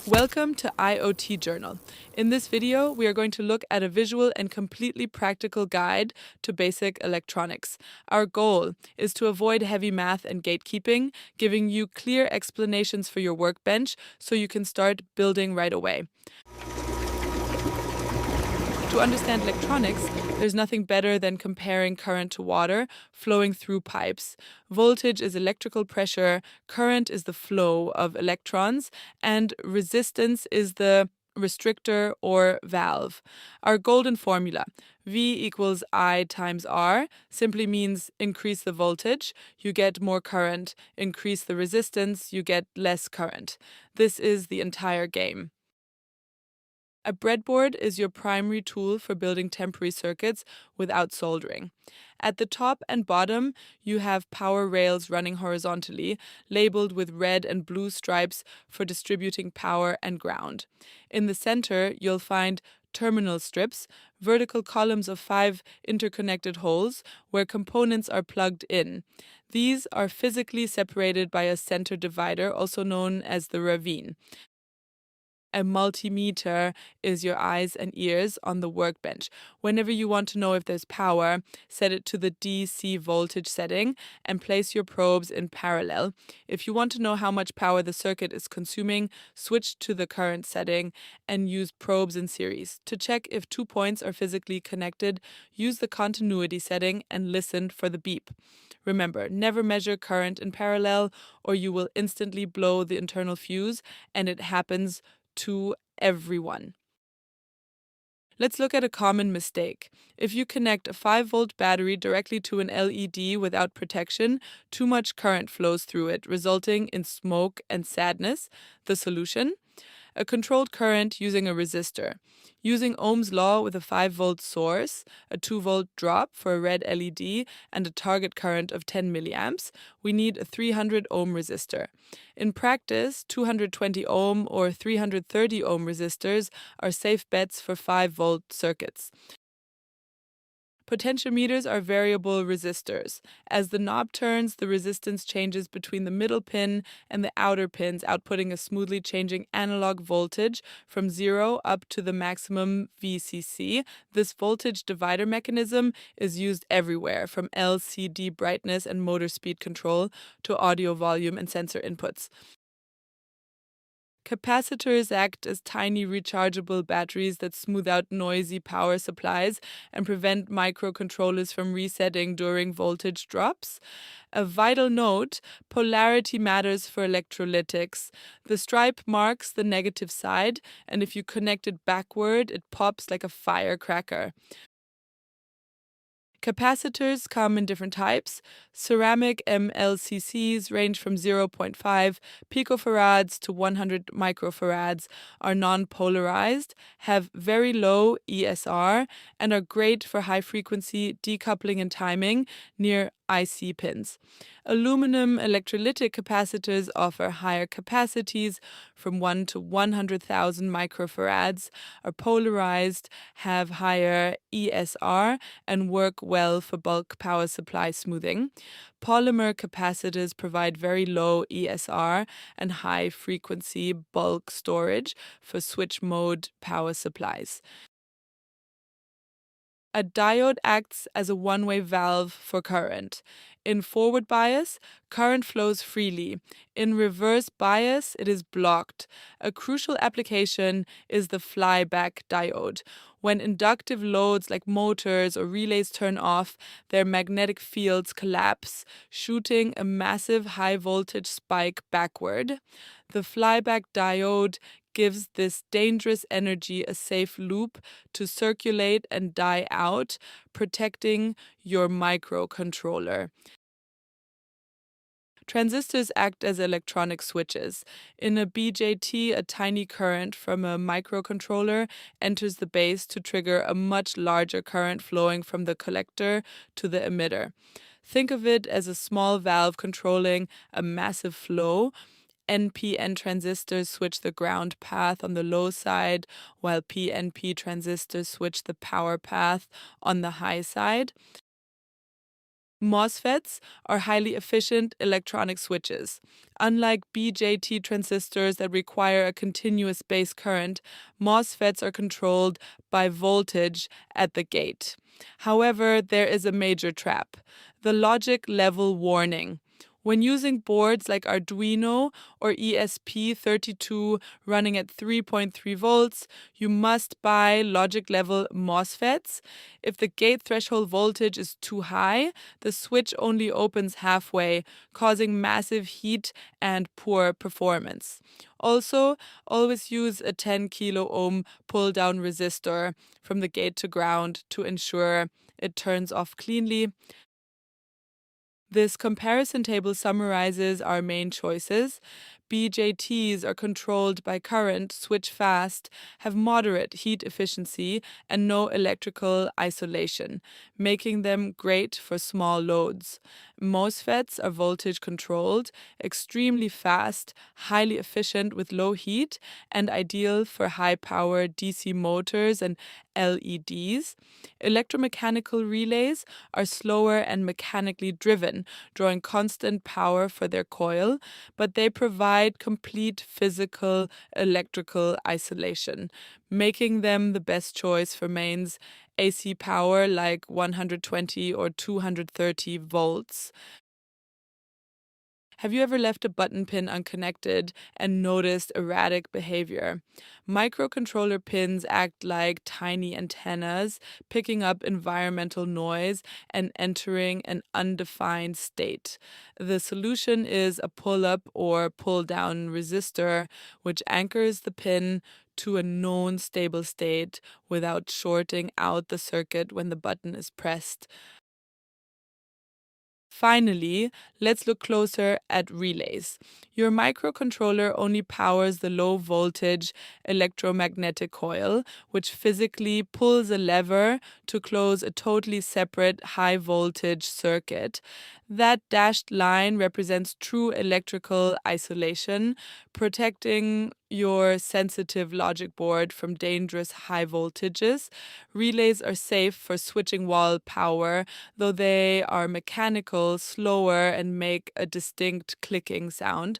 Welcome to IoT Journal. In this video, we are going to look at a visual and completely practical guide to basic electronics. Our goal is to avoid heavy math and gatekeeping, giving you clear explanations for your workbench so you can start building right away. To understand electronics, there's nothing better than comparing current to water flowing through pipes. Voltage is electrical pressure, current is the flow of electrons, and resistance is the restrictor or valve. Our golden formula, V equals I times R, simply means increase the voltage, you get more current, increase the resistance, you get less current. This is the entire game. A breadboard is your primary tool for building temporary circuits without soldering. At the top and bottom, you have power rails running horizontally, labeled with red and blue stripes for distributing power and ground. In the center, you'll find terminal strips, vertical columns of 5 interconnected holes where components are plugged in. These are physically separated by a center divider, also known as the ravine. A multimeter is your eyes and ears on the workbench. Whenever you want to know if there's power, set it to the DC voltage setting and place your probes in parallel. If you want to know how much power the circuit is consuming, switch to the current setting and use probes in series. To check if 2 points are physically connected, use the continuity setting and listen for the beep. Remember, never measure current in parallel or you will instantly blow the internal fuse, and it happens to everyone. Let's look at a common mistake. If you connect a 5-volt battery directly to an LED without protection, too much current flows through it, resulting in smoke and sadness. The solution? A controlled current using a resistor. Using Ohm's law with a 5-volt source, a 2-volt drop for a red LED, and a target current of 10 milliamps, we need a 300 ohm resistor. In practice, 220 ohm or 330 ohm resistors are safe bets for 5-volt circuits. Potentiometers are variable resistors. As the knob turns, the resistance changes between the middle pin and the outer pins, outputting a smoothly changing analog voltage from 0 up to the maximum VCC. This voltage divider mechanism is used everywhere, from LCD brightness and motor speed control to audio volume and sensor inputs. Capacitors act as tiny rechargeable batteries that smooth out noisy power supplies and prevent microcontrollers from resetting during voltage drops. A vital note, polarity matters for electrolytics. The stripe marks the negative side, and if you connect it backward, it pops like a firecracker. Capacitors come in different types. Ceramic MLCCs range from 0.5 picofarads to 100 microfarads, are non-polarized, have very low ESR, and are great for high-frequency decoupling and timing near IC pins. Aluminum electrolytic capacitors offer higher capacities from 1 to 100,000 microfarads, are polarized, have higher ESR, and work well for bulk power supply smoothing. Polymer capacitors provide very low ESR and high frequency bulk storage for switch mode power supplies. A diode acts as a one-way valve for current. In forward bias, current flows freely. In reverse bias, it is blocked. A crucial application is the flyback diode. When inductive loads like motors or relays turn off, their magnetic fields collapse, shooting a massive high-voltage spike backward. The flyback diode gives this dangerous energy a safe loop to circulate and die out, protecting your microcontroller. Transistors act as electronic switches. In a BJT, a tiny current from a microcontroller enters the base to trigger a much larger current flowing from the collector to the emitter. Think of it as a small valve controlling a massive flow. NPN transistors switch the ground path on the low side, while PNP transistors switch the power path on the high side. MOSFETs are highly efficient electronic switches. Unlike BJT transistors that require a continuous base current, MOSFETs are controlled by voltage at the gate. However, there is a major trap: the logic level warning. When using boards like Arduino or ESP32 running at 3.3 volts, you must buy logic level MOSFETs. If the gate threshold voltage is too high, the switch only opens halfway, causing massive heat and poor performance. Also, always use a 10 kilo ohm pull down resistor from the gate to ground to ensure it turns off cleanly. This comparison table summarizes our main choices. BJTs are controlled by current, switch fast, have moderate heat efficiency, and no electrical isolation, making them great for small loads. MOSFETs are voltage controlled, extremely fast, highly efficient with low heat, and ideal for high power DC motors and LEDs. Electromechanical relays are slower and mechanically driven, drawing constant power for their coil, but they provide complete physical electrical isolation, making them the best choice for mains AC power like 120 or 230 volts. Have you ever left a button pin unconnected and noticed erratic behavior? Microcontroller pins act like tiny antennas, picking up environmental noise and entering an undefined state. The solution is a pull up or pull down resistor, which anchors the pin to a known stable state without shorting out the circuit when the button is pressed. Finally, let's look closer at relays. Your microcontroller only powers the low voltage electromagnetic coil, which physically pulls a lever to close a totally separate high voltage circuit. That dashed line represents true electrical isolation, protecting your sensitive logic board from dangerous high voltages. Relays are safe for switching wall power, though they are mechanical, slower, and make a distinct clicking sound.